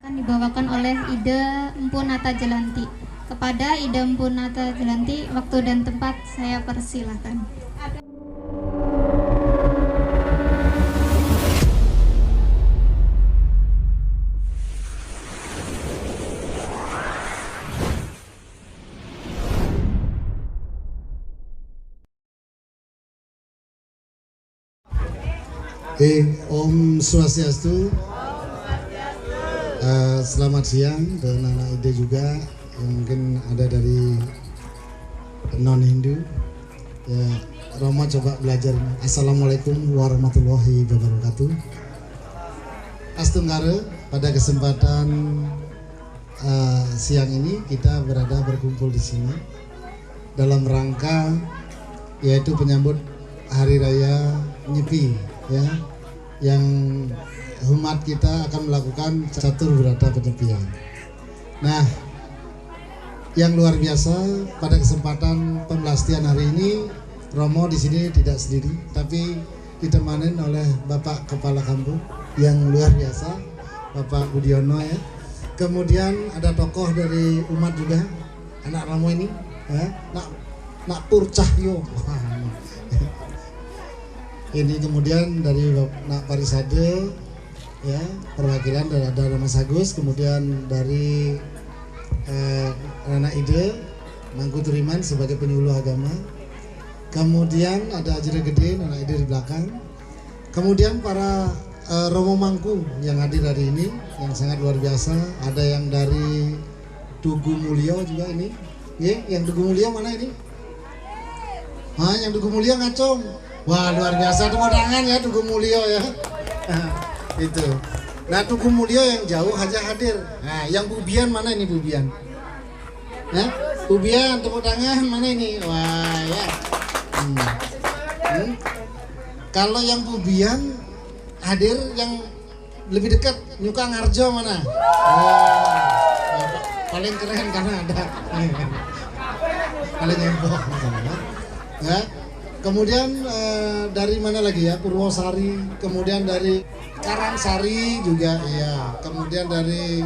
Akan dibawakan oleh Ida Empu Nata Jelanti. Kepada Ida Empu Nata Jelanti, waktu dan tempat saya persilahkan. Om Swastiastu. Selamat siang dan anak Ida juga yang mungkin ada dari non Hindu. Ya, Romo coba belajar. Assalamualaikum warahmatullahi wabarakatuh. Astunggara, pada kesempatan siang ini kita berkumpul di sini dalam rangka yaitu penyambut Hari Raya Nyepi, ya, yang umat kita akan melakukan catur berata penyepian. Nah, yang luar biasa pada kesempatan pembelastian hari ini, Romo di sini tidak sendiri, tapi ditemani oleh Bapak Kepala Kampung yang luar biasa, Bapak Budiono, ya. Kemudian ada tokoh dari umat juga, anak Romo ini, ya, Nak Pur Cahyo. Ini kemudian dari Nak Parisade, ya, perwakilan dari ada Mas Agus, kemudian dari anak Ide Mangku Turiman sebagai penyuluh agama, kemudian ada Ajira Gede anak Ide di belakang, kemudian para Romo Mangku yang hadir hari ini yang sangat luar biasa. Ada yang dari Tugu Mulyo juga ini, ya, yang Tugu Mulyo mana ini? Yang Tugu Mulyo ngacung. Wah, luar biasa, tepuk tangan ya Tugu Mulyo, ya. Itu. Nah, Tugu Mulyo yang jauh aja hadir. Nah, yang Bubian mana ini Bubian? Nah, Bubian, tepuk tangan mana ini? Wah, ya. Kalau yang Bubian hadir yang lebih dekat, Nyuka Ngarjo mana? Paling keren karena ada. Paling heboh, ya. Kemudian dari mana lagi ya? Purwosari, kemudian dari Karangsari juga, ya. Kemudian dari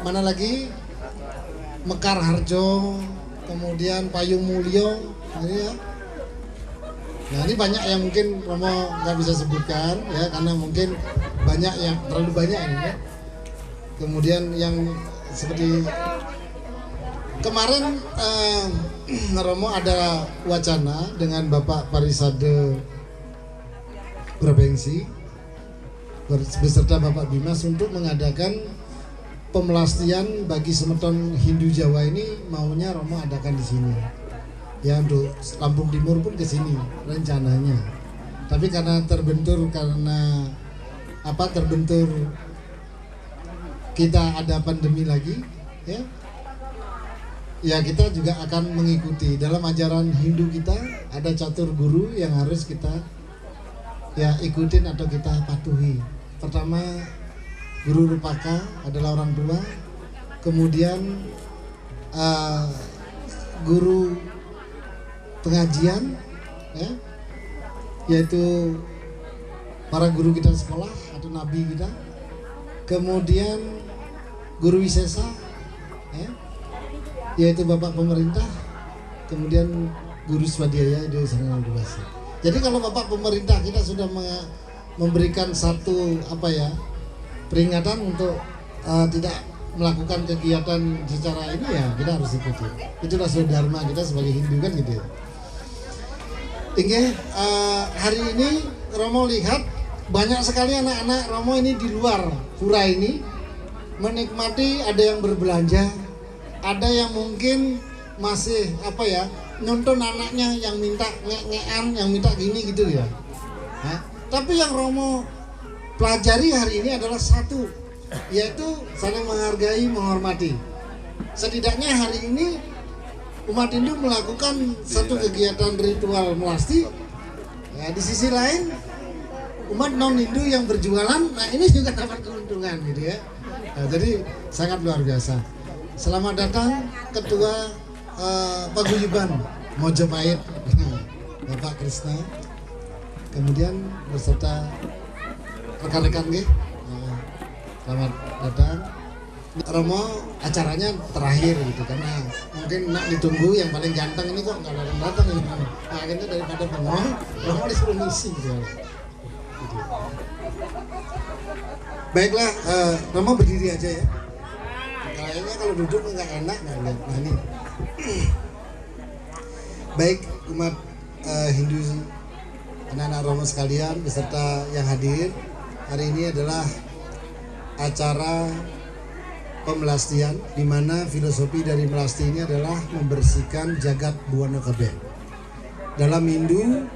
mana lagi? Mekar Harjo, kemudian Payung Mulyo, ya. Nah, ini banyak yang mungkin Romo nggak bisa sebutkan, ya, karena mungkin banyak yang terlalu banyak ini, ya. Kemudian yang seperti kemarin Romo ada wacana dengan Bapak Parisade Provinsi beserta Bapak Bimas untuk mengadakan pemelastian bagi semeton Hindu Jawa ini, maunya Romo adakan di sini. Ya, untuk Lampung Timur pun ke sini rencananya. Tapi karena terbentur kita ada pandemi lagi, ya. Ya, kita juga akan mengikuti dalam ajaran Hindu kita ada catur guru yang harus kita, ya, ikutin atau kita patuhi. Pertama, guru Rupaka adalah orang tua, kemudian guru pengajian, ya, yaitu para guru kita sekolah atau nabi kita, kemudian guru wisesa, ya, yaitu Bapak Pemerintah, kemudian guru swadhyaya itu sangat dewasa. Jadi kalau Bapak Pemerintah kita sudah memberikan satu peringatan untuk tidak melakukan kegiatan secara ini, ya kita harus ikuti. Itulah dharma kita sebagai Hindu, kan gitu. Hari ini Romo lihat banyak sekali anak-anak Romo ini di luar pura ini menikmati, ada yang berbelanja, ada yang mungkin masih nonton anaknya yang minta ngek-ngekan, yang minta gini gitu, ya. Tapi yang Romo pelajari hari ini adalah satu, yaitu saling menghargai, menghormati. Setidaknya hari ini umat Hindu melakukan satu kegiatan ritual melasti. Ya, di sisi lain umat non Hindu yang berjualan, nah ini juga dapat keuntungan, gitu, ya. Nah, jadi sangat luar biasa. Selamat datang Ketua Paguyuban Mojopahit, Bapak Krishna, kemudian beserta rekan-rekan, selamat datang. Romo acaranya terakhir gitu karena mungkin nak ditunggu yang paling ganteng ini kok nggak datang ini. Nah, akhirnya daripada bengong, Romo disuruh ngisi gitu. Gitu. Baiklah, Romo berdiri aja ya. Kayaknya kalau duduk nggak enak nggak lihat. Nah ini. Baik umat Hindu, anak-anak Romo sekalian beserta yang hadir, hari ini adalah acara pemelastian, di mana filosofi dari melasti ini adalah membersihkan jagat buana kabeh. Dalam Hindu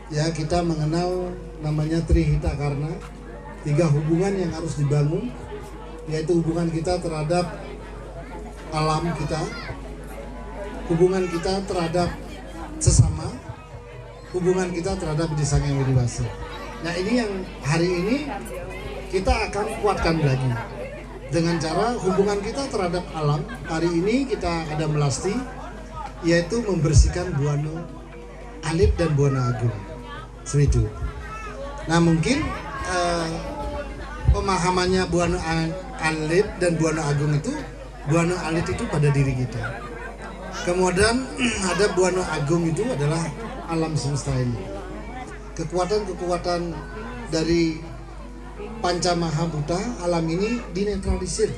ya kita mengenal namanya Trihita Karna, 3 hubungan yang harus dibangun, yaitu hubungan kita terhadap alam kita, hubungan kita terhadap sesama, hubungan kita terhadap desa yang lebih dewasa. Nah ini yang hari ini kita akan kuatkan lagi dengan cara hubungan kita terhadap alam. Hari ini kita ada melasti, yaitu membersihkan buana alit dan buana agung. Seperti itu. Nah mungkin pemahamannya buana alit dan buana agung itu, buana alit itu pada diri kita. Kemudian ada buana agung itu adalah alam semesta ini. Kekuatan-kekuatan dari Panca Mahabhuta alam ini dinetralisir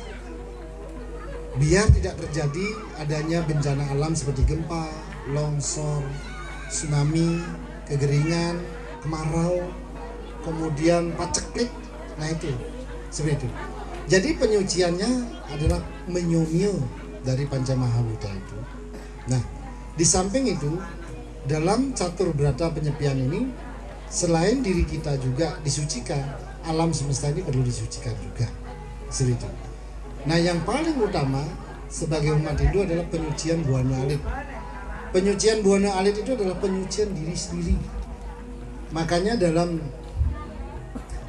biar tidak terjadi adanya bencana alam seperti gempa, longsor, tsunami, kekeringan, kemarau, kemudian paceklik. Nah itu seperti itu. Jadi penyuciannya adalah menyomil dari Panca Mahabhuta itu. Nah di samping itu dalam catur berata penyepian ini, selain diri kita juga disucikan, alam semesta ini perlu disucikan juga. Seperti itu. Nah yang paling utama sebagai umat Hindu adalah penyucian buana alit. Penyucian buana alit itu adalah penyucian diri sendiri. Makanya dalam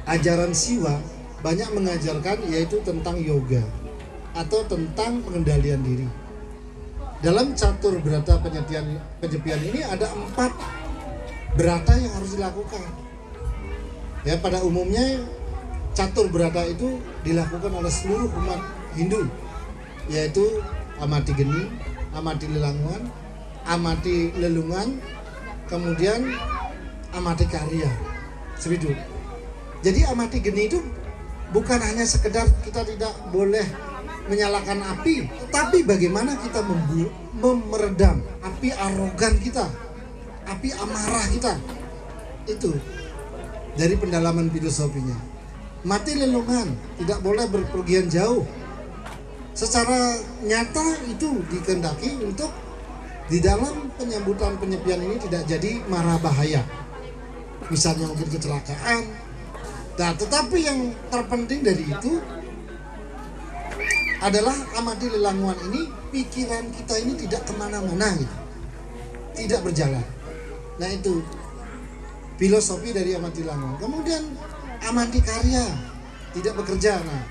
ajaran Siwa banyak mengajarkan yaitu tentang yoga atau tentang pengendalian diri. Dalam catur berata penyepian ini ada 4 berata yang harus dilakukan. Ya pada umumnya catur berata itu dilakukan oleh seluruh umat Hindu, yaitu amati geni, amati lelanguan, amati lelungan, kemudian amati karya. Seperti itu. Jadi amati geni itu bukan hanya sekedar kita tidak boleh menyalakan api, tetapi bagaimana kita meredam api arogan kita, api amarah kita. Itu dari pendalaman filosofinya. Mati lelungan, tidak boleh berpergian jauh. Secara nyata itu dikehendaki untuk di dalam penyambutan penyepian ini tidak jadi mara bahaya. Misalnya mungkin kecelakaan. Nah, tetapi yang terpenting dari itu adalah amati lelanguan ini, pikiran kita ini tidak kemana-mana gitu. Tidak berjalan. Nah itu filosofi dari amati lelanguan. Kemudian amati karya, tidak bekerja. Nah,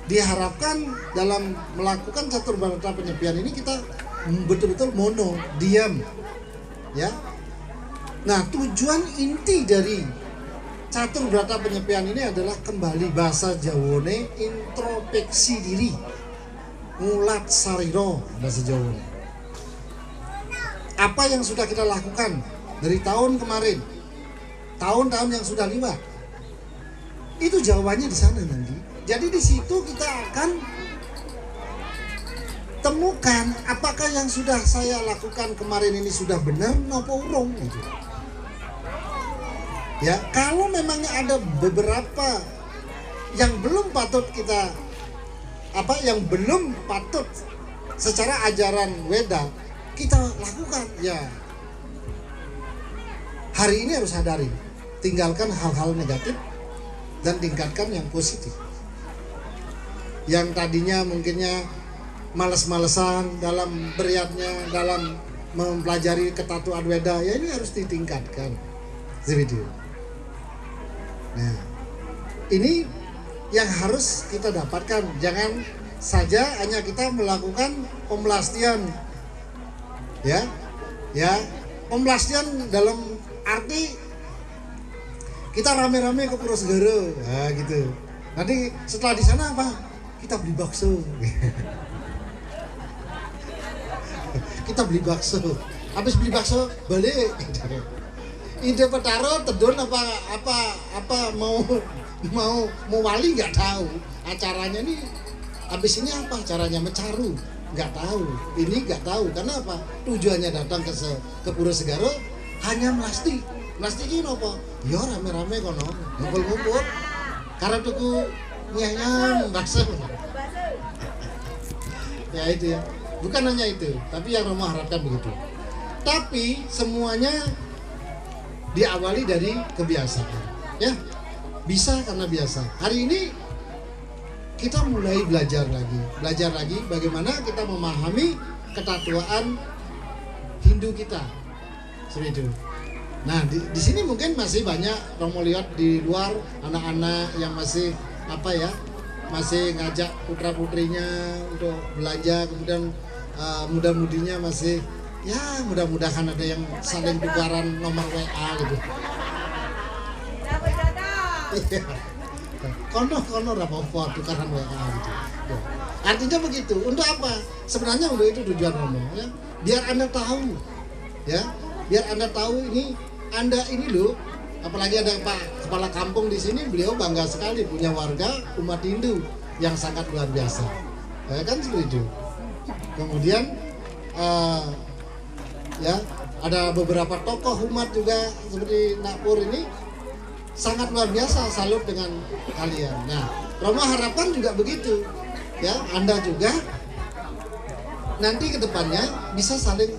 diharapkan dalam melakukan catur berata penyepian ini kita betul-betul mono, diam. Ya. Nah, tujuan inti dari catur berata penyepian ini adalah kembali bahasa Jawane introspeksi diri. Ngulat sariro bahasa Jawane. Apa yang sudah kita lakukan dari tahun kemarin, tahun-tahun yang sudah lewat, itu jawabannya di sana nanti. Jadi di situ kita akan temukan apakah yang sudah saya lakukan kemarin ini sudah benar nopo urung gitu. Ya, kalau memangnya ada beberapa yang belum patut kita yang belum patut secara ajaran Weda kita lakukan, ya hari ini harus sadari, tinggalkan hal-hal negatif dan tingkatkan yang positif. Yang tadinya mungkinnya males-malesan dalam beriatnya, dalam mempelajari ketatuan Weda, ya ini harus ditingkatkan. Seperti itu. Nah, ini yang harus kita dapatkan. Jangan saja hanya kita melakukan pemelastian, ya, pemelastian dalam arti kita rame-rame ke Purwosegoro, ya gitu. Nanti setelah di sana apa? kita beli bakso. Kita beli bakso. Habis beli bakso balik. Ide petaro tedon apa mau wali nggak tahu. Acaranya nih habis ini apa acaranya mencaru nggak tahu. Ini nggak tahu karena apa? Tujuannya datang ke Pura Segara hanya melasti. Melasti ini apa? Ya rame-rame kono, ngumpul-ngumpul. Karena tuku nyanyam bakso. Ya itu ya. Bukan hanya itu, tapi yang Romo harapkan begitu. Tapi semuanya diawali dari kebiasaan. Ya. Bisa karena biasa. Hari ini kita mulai belajar lagi bagaimana kita memahami ketatuaan Hindu kita. Seperti itu. Nah, di sini mungkin masih banyak Romo lihat di luar anak-anak yang masih masih ngajak putra-putrinya untuk belanja, kemudian muda-mudinya masih ya mudah-mudahan ada yang saling tukaran nomor WA gitu. Kono apa tukaran WA gitu. Ya. Artinya begitu. Untuk apa? Sebenarnya untuk itu tujuan Romo ya. Biar Anda tahu ya. Biar Anda tahu Anda ini loh, apalagi ada Pak Kepala Kampung di sini, beliau bangga sekali punya warga umat Hindu yang sangat luar biasa. Ya kan seperti itu. Kemudian ya ada beberapa tokoh umat juga seperti Nakpur ini sangat luar biasa, salut dengan kalian. Nah, Romo harapan juga begitu. Ya, Anda juga nanti ke depannya bisa saling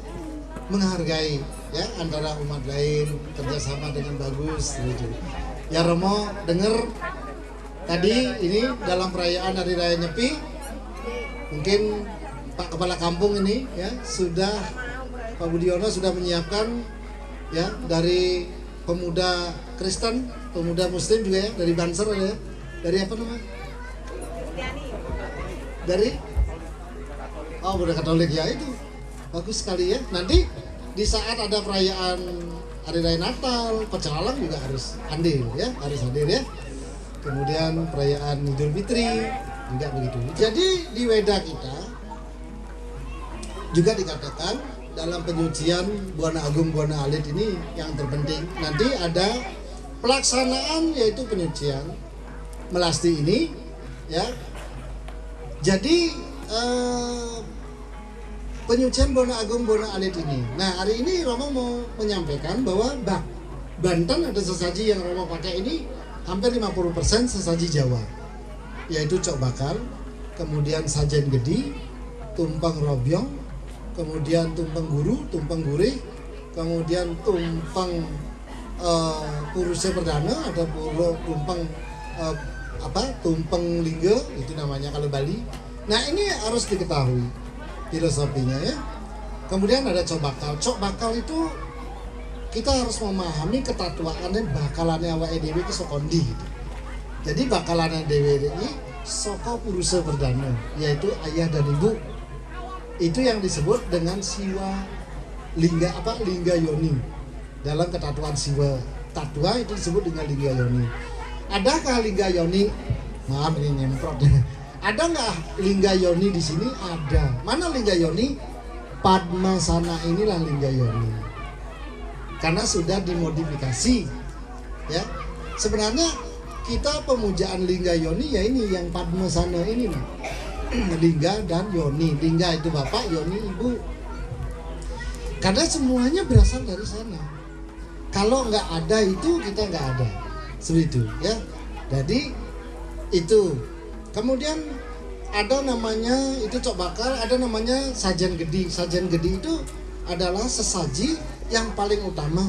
menghargai ya antara umat lain, kerjasama dengan bagus gitu. Ya Romo dengar tadi ini dalam perayaan Hari Raya Nyepi mungkin Pak Kepala Kampung ini ya sudah Pak Budiono sudah menyiapkan ya dari pemuda Kristen, pemuda Muslim juga ya, dari Banser ya. Dari apa namanya? Dari pemuda Katolik ya itu. Bagus sekali ya. Nanti di saat ada perayaan Hari Raya Natal, Pecelalang juga harus hadir ya, harus hadir ya. Kemudian perayaan Idul Fitri juga begitu. Jadi di Weda kita juga dikatakan dalam penyucian Buana Agung Buana Alit ini yang terpenting nanti ada pelaksanaan yaitu penyucian melasti ini ya. Jadi penyucian Buana Agung Buana Alit ini. Nah hari ini Romo mau menyampaikan bahwa Banten ada sesaji yang Romo pakai ini hampir 50% sesaji Jawa, yaitu cok bakar, kemudian sajen gedi, tumpeng robyong, kemudian tumpeng guru, tumpeng gurih, kemudian tumpeng puruse perdana, ada tumpeng tumpeng lingga itu namanya kalau Bali. Nah ini harus diketahui filosofinya ya. Kemudian ada cok bakal. Cok bakal itu kita harus memahami ketatuaannya bakalannya awake dhewe ki saka ndi gitu. Jadi bakalannya dhewe ini saka puruse perdana, yaitu ayah dan ibu. Itu yang disebut dengan siwa lingga lingga yoni. Dalam ketatuan siwa tatua itu disebut dengan lingga yoni. Adakah lingga yoni? Maaf ini nyemprot. Ada nggak lingga yoni di sini? Ada. Mana lingga yoni? Padmasana inilah lingga yoni. Karena sudah dimodifikasi. Ya. Sebenarnya kita pemujaan lingga yoni ya ini yang Padmasana ini nih. Lingga dan yoni. Lingga itu bapak, yoni ibu. Karena semuanya berasal dari sana. Kalau nggak ada itu kita nggak ada. Seperti itu ya. Jadi itu. Kemudian ada namanya itu cok bakal, ada namanya sajen gedi. Sajen gedi itu adalah sesaji yang paling utama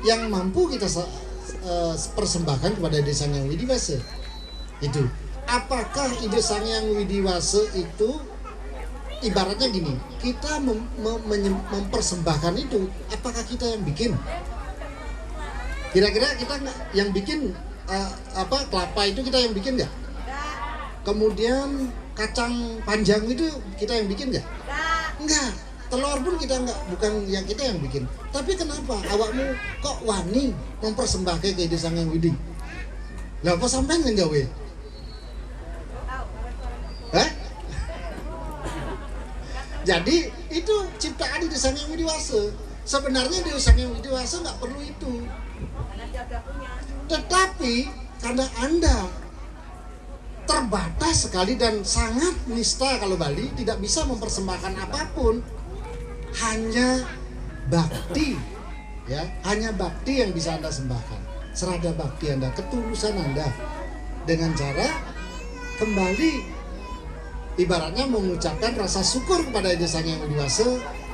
yang mampu kita persembahkan kepada Desa Sang Hyang Widiwasa. Itu. Apakah Ide Sang Hyang Widiwasa itu ibaratnya gini, kita mempersembahkan itu, apakah kita yang bikin? Kira-kira kita yang bikin kelapa itu kita yang bikin nggak? Kemudian kacang panjang itu kita yang bikin nggak? Enggak. Telur pun kita bukan yang kita yang bikin. Tapi kenapa awakmu kok wani mempersembahkan ke Ide Sang Hyang Widi? Lah apa sampean yang gawe? Jadi itu ciptaan Ida Sang Hyang Widi-Wasa. Sebenarnya Ida Sang Hyang Widi-Wasa nggak perlu itu. Tetapi karena Anda terbatas sekali dan sangat nista kalau Bali, tidak bisa mempersembahkan apapun, hanya bakti, ya, hanya bakti yang bisa Anda sembahkan. Serada bakti Anda, ketulusan Anda dengan cara kembali ibaratnya mengucapkan rasa syukur kepada Ida Sang Hyang Widi-Wasa.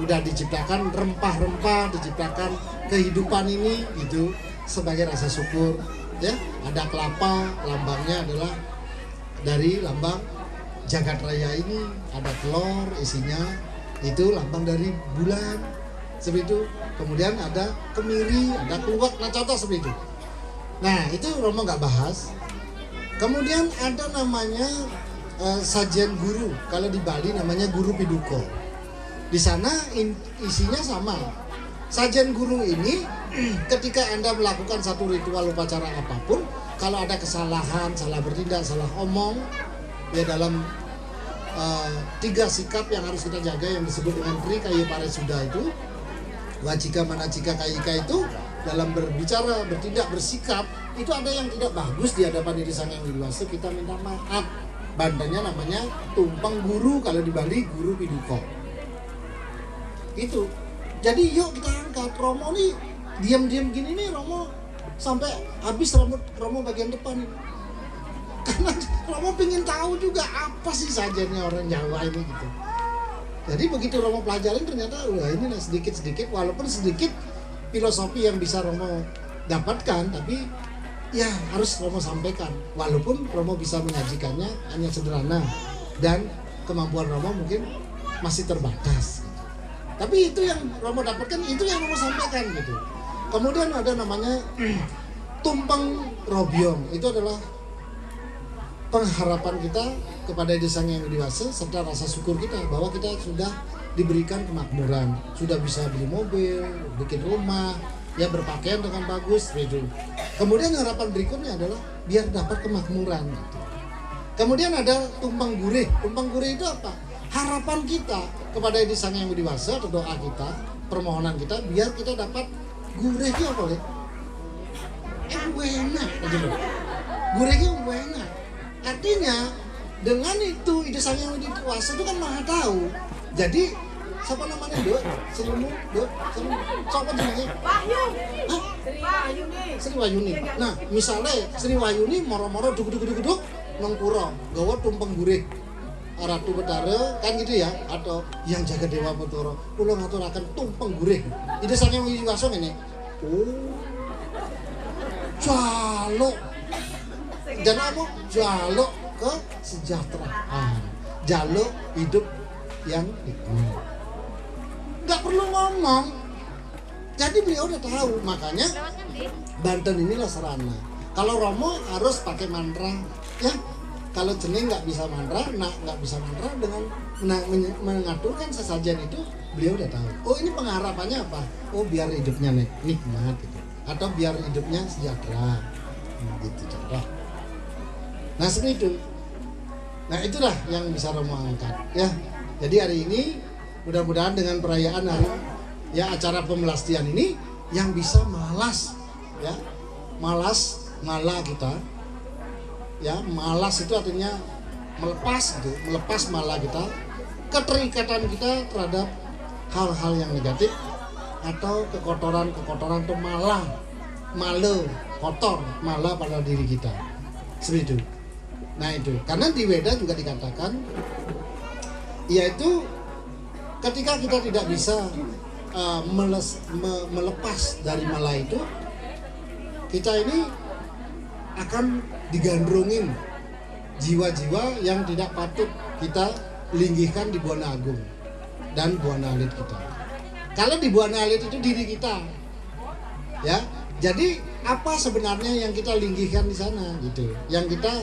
Udah diciptakan rempah-rempah, diciptakan kehidupan ini gitu sebagai rasa syukur, ya. Ada kelapa, lambangnya adalah dari lambang jagat raya ini, ada telur isinya, itu lambang dari bulan seperti itu. Kemudian ada kemiri, ada kluwak, nah contoh seperti itu. Nah itu Romo nggak bahas. Kemudian ada namanya sajian guru, kalau di Bali namanya guru piduko. Di sana isinya sama. Sajian guru ini ketika Anda melakukan satu ritual upacara apapun, kalau ada kesalahan, salah bertindak, salah omong, ya dalam 3 sikap yang harus kita jaga yang disebut dengan Tri Kayu Paresuda itu, Wajika Manacika Kayika itu, dalam berbicara, bertindak, bersikap, itu ada yang tidak bagus di hadapan Ida Sang Hyang Widi-Wasa, kita minta maaf. Bantannya namanya tumpang guru, kalau di Bali guru piduko. Itu. Jadi yuk kita angkat. Romo nih diam-diam gini nih, Romo sampai habis rambut Romo bagian depan ini. Karena Romo pengen tahu juga apa sih sajiannya orang Jawa ini gitu. Jadi begitu Romo pelajarin ternyata wah ini lah sedikit-sedikit, walaupun sedikit filosofi yang bisa Romo dapatkan, tapi ya harus Romo sampaikan. Walaupun Romo bisa menyajikannya hanya sederhana dan kemampuan Romo mungkin masih terbatas. Tapi itu yang Romo dapatkan, itu yang Romo sampaikan gitu. Kemudian ada namanya tumpeng robyong. Itu adalah pengharapan kita kepada Ida Sang Hyang Widi-Wasa serta rasa syukur kita bahwa kita sudah diberikan kemakmuran, sudah bisa beli mobil, bikin rumah, ya berpakaian dengan bagus gitu. Kemudian harapan berikutnya adalah biar dapat kemakmuran gitu. Kemudian ada tumpeng gurih. Tumpeng gurih itu apa? Harapan kita kepada Ida Sang Hyang Widi-Wasa atau doa kita, permohonan kita biar kita dapat gurih itu apa ya? Enak gitu. Gurihnya enak. Artinya dengan itu Ida Sang Hyang Widi-Wasa itu kan maha tahu. Jadi siapa namanya Dok? Selimu, Dok? Selimu. Siapa namanya? Wahyu. Hah? Sri Wahyuni. Sri Wahyuni. Nah, misalnya Sri Wahyuni moro-moro duk-duk nang pura, gawa tumpeng gurih. Ratu Betara kan gitu ya, atau yang jaga Dewa Batara kula ngaturaken tumpeng gurih. Ida Sang Hyang Widi-Wasa ngene. Oh. Jaluk. Jangan apa? Jaluk kesejahteraan. Jaluk hidup yang hikmah. Nggak perlu ngomong. Jadi beliau udah tahu, makanya Banten inilah sarana. Kalau Romo harus pakai mantra, ya. Kalau Cening nggak bisa mantra, nggak bisa mantra dengan mengaturkan sesajen itu, beliau udah tahu. Oh ini pengharapannya apa? Oh biar hidupnya nikmat gitu. Atau biar hidupnya sejahtera, gitu contoh. Nah seperti itu. Nah itulah yang bisa Romo angkat, ya. Jadi hari ini mudah-mudahan dengan perayaan hari, ya acara pemelastian ini yang bisa malas, ya, malah kita. Ya, malas itu artinya melepas gitu, melepas malah kita, keterikatan kita terhadap hal-hal yang negatif atau kekotoran atau malu, kotor, malah pada diri kita. Seperti itu. Nah itu, karena di Weda juga dikatakan, yaitu ketika kita tidak bisa melepas dari malah itu, kita ini akan digandrungin jiwa-jiwa yang tidak patut kita linggihkan di Buana Agung dan Buana Alit kita. Kalau di Buana Alit itu diri kita, ya. Jadi apa sebenarnya yang kita linggihkan di sana, gitu? Yang kita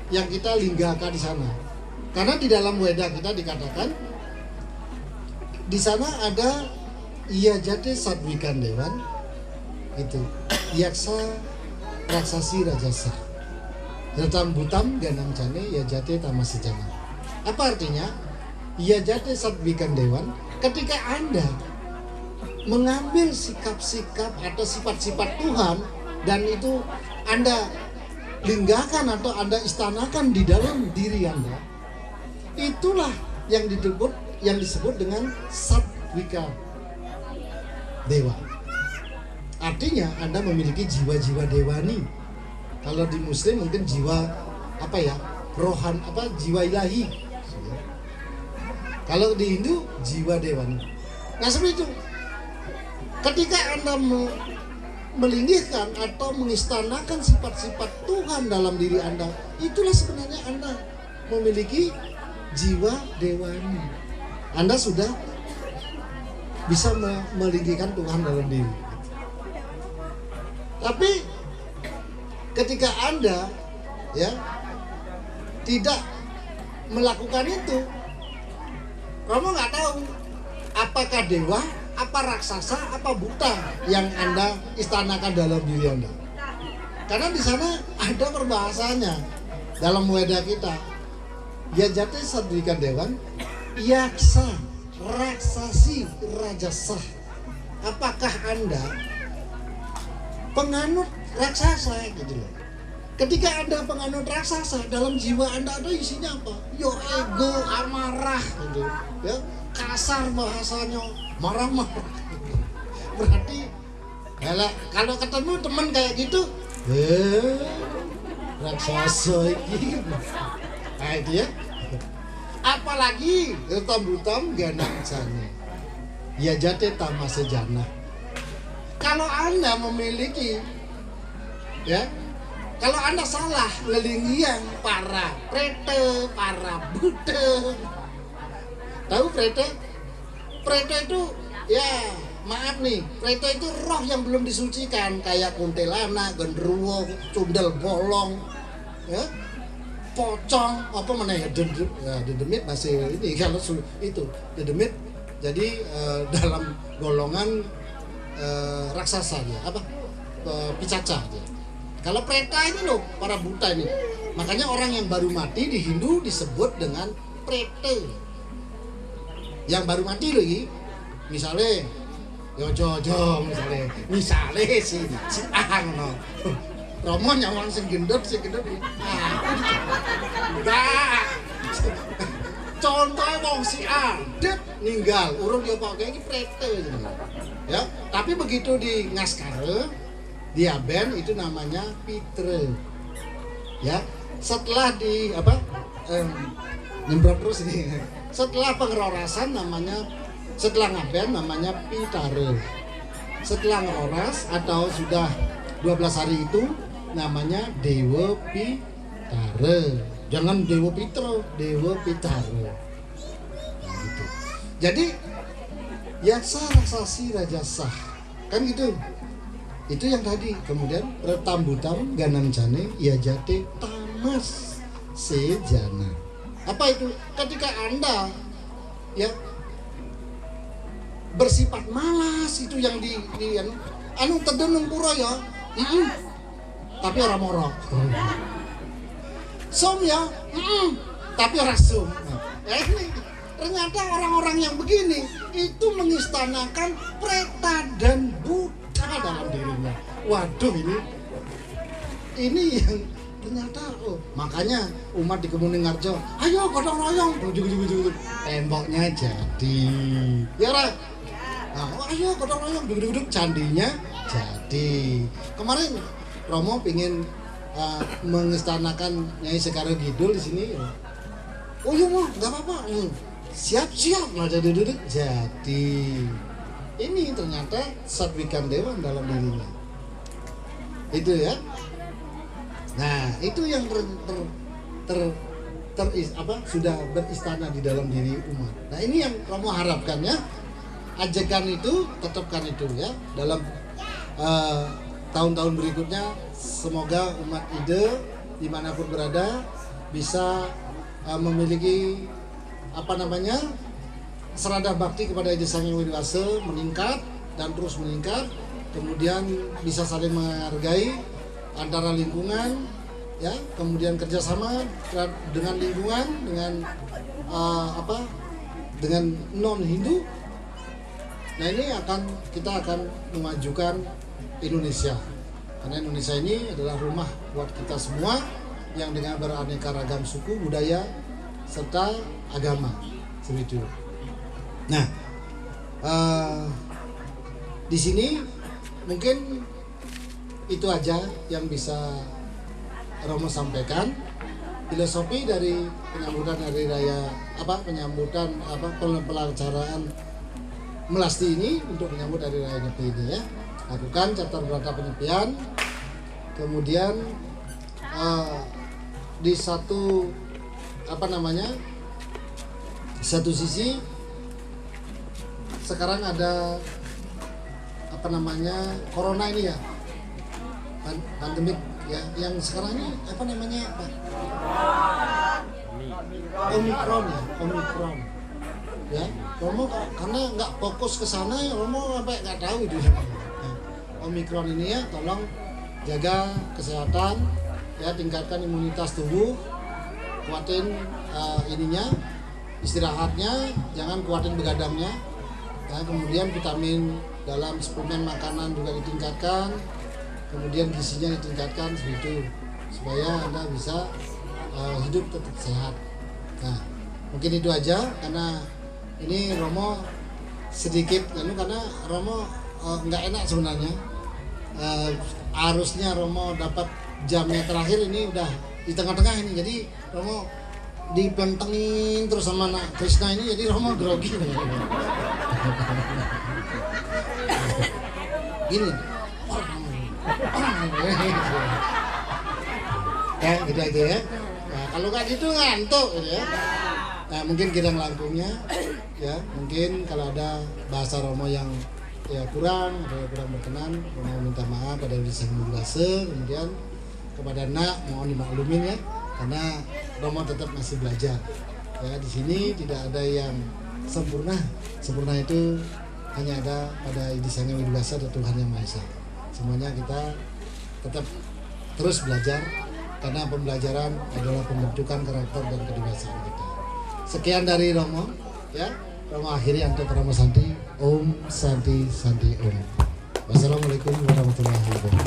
yang kita linggahkan di sana. Karena di dalam Weda kita dikatakan di sana ada iya jate sadwikan dewan, gitu. Yaksa raksasi rajasa Retam butam ganang jane ya jate tamasijana. Apa artinya? Ya jadi Sadwikan Dewan, ketika Anda mengambil sikap-sikap atau sifat-sifat Tuhan dan itu Anda linggakan atau Anda istanakan di dalam diri Anda, itulah yang disebut dengan Sadwika Dewa. Artinya Anda memiliki jiwa-jiwa dewani. Kalau di Muslim mungkin jiwa apa ya, rohan apa, jiwa ilahi. Kalau di Hindu jiwa dewani. Nah seperti itu. Ketika Anda melinggikan atau mengistanakan sifat-sifat Tuhan dalam diri Anda, itulah sebenarnya Anda memiliki jiwa dewani. Anda sudah bisa melinggikan Tuhan dalam diri. Tapi ketika Anda ya tidak melakukan itu, kamu nggak tahu apakah dewa, apa raksasa, apa buta yang Anda istanakan dalam diri Anda. Karena di sana ada perbahasannya dalam Weda kita. Ya jati Sadwikan Dewan, yaksa, raksasi, rajasah. Apakah Anda penganut raksasa gitu loh? Ketika Anda penganut raksasa, dalam jiwa Anda ada isinya apa? Yo ego, amarah gitu. Ya, kasar bahasanya, marah-marah. Berarti kalau ketemu teman kayak gitu, raksasa iki. Nah itu ya. Apalagi hitam-hitam ganang jane. Ya jate tamase jana. Kalau Anda memiliki ya, kalau Anda salah ngelinggian para prete, para buddha. Tahu prete? Prete itu ya, maaf nih, prete itu roh yang belum disucikan, kayak kuntilanak, genderuwo, cundel bolong, ya, pocong, apa mana ya, dedemit masih ini kalau itu dedemit. Jadi dalam golongan raksasa dia, apa, picaca dia. Kalau preta ini loh, para buta ini, makanya orang yang baru mati di Hindu disebut dengan prete. Yang baru mati lagi, misalnya Jojo misalnya si Ang no, Romo nyawang sing gendut enggak. Contohnya wong si A ninggal, urung dia pakai ini prete ya. Tapi begitu di ngaskare, dia ben itu namanya pitre ya. Setelah di apa nyemprot terus ini, setelah pengerorasan namanya, setelah ngaben namanya pitare. Setelah ngeroras atau sudah 12 hari itu namanya Dewa Pitare. Jangan Dewa Pitro, Dewa Pitare. Nah, gitu. Jadi yaksa, raksasi, rajasah, kan gitu. Itu yang tadi. Kemudian retambutam ganam jane ya jate tamas sejana. Apa itu? Ketika Anda ya bersifat malas, itu yang di anu tedeneng pura ya. Tapi orang morok. Som ya, tapi orang som. Ini ternyata orang-orang yang begini itu mengistanakan preta dan buddha dalam dirinya. Waduh, ini yang ternyata makanya umat di Kemuningarjo, ayo gotong royong, ujug-ujug temboknya jadi. Ya Ra. Nah, ayo gotong royong, duduk-duduk candinya jadi. Kemarin Romo pingin mengistanakan Nyai Sekar Kidul di sini. Oh iya mah, nggak apa-apa. Siap-siap lah duduk jadi. Ini ternyata Sadwikan Dewan dalam dirinya. Itu ya. Nah, itu yang sudah beristana di dalam diri umat. Nah, ini yang Romo harapkan ya. Ajakan itu, tetapkan itu ya dalam tahun-tahun berikutnya. Semoga umat Ide dimanapun berada bisa memiliki serada bakti kepada Ide Sang Hyang Widi Wase meningkat dan terus meningkat. Kemudian bisa saling menghargai antara lingkungan ya, kemudian kerjasama dengan lingkungan, dengan dengan non Hindu. Nah ini kita akan memajukan Indonesia, karena Indonesia ini adalah rumah buat kita semua yang dengan beraneka ragam suku, budaya, serta agama seperti itu. Nah, di sini mungkin itu aja yang bisa Romo sampaikan. Filosofi dari penyambutan hari raya pelaksanaan Melasti ini untuk menyambut hari raya Nyepi ini ya. Lakukan catat berata penyepian. Kemudian di satu sisi sekarang ada corona ini ya, pandemik ya, yang sekarang ini Omikron ya. Romo karena nggak fokus ke sana ya, Romo sampai nggak tahu itu. Nah, Omikron ini ya, tolong jaga kesehatan ya, tingkatkan imunitas tubuh, kuatin istirahatnya, jangan kuatin begadangnya ya. Kemudian vitamin dalam suplemen makanan juga ditingkatkan, kemudian gizinya ditingkatkan seperti itu, supaya Anda bisa hidup tetap sehat. Nah, mungkin itu aja, karena ini Romo sedikit karena Romo nggak enak sebenarnya. Harusnya Romo dapat jamnya terakhir, ini udah di tengah-tengah ini, jadi Romo dipentengin terus sama anak Krishna ini, jadi Romo grogi. Gini ya, gitu aja ya. Nah, kalau nggak gitu ngantuk gitu ya. Nah, mungkin kita ngelangkungnya ya, mungkin kalau ada bahasa Romo yang ya kurang berkenan, Romo minta maaf pada Sang Budase. Kemudian kepada Nak mohon dimaklumin ya, karena Romo tetap masih belajar ya. Di sini tidak ada yang sempurna itu hanya ada pada Idi Sang Budase atau Tuhan Yang Maha Esa. Semuanya kita tetap terus belajar, karena pembelajaran adalah pembentukan karakter dan kedewasaan kita. Sekian dari Romo ya. Romo akhiri untuk Romo Santi. Om Santi Santi Om. Wassalamualaikum warahmatullahi wabarakatuh.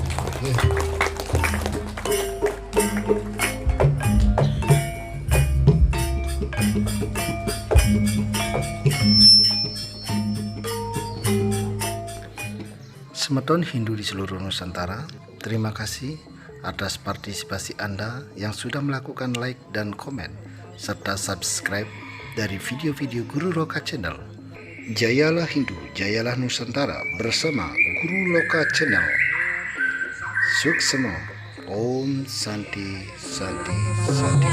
Semeton Hindu di seluruh Nusantara, terima kasih atas partisipasi Anda yang sudah melakukan like dan komen serta subscribe dari video-video Guru Loka Channel. Jayalah Hindu, jayalah Nusantara bersama Guru Loka Channel. Suksema. Om Santi Santi Santi.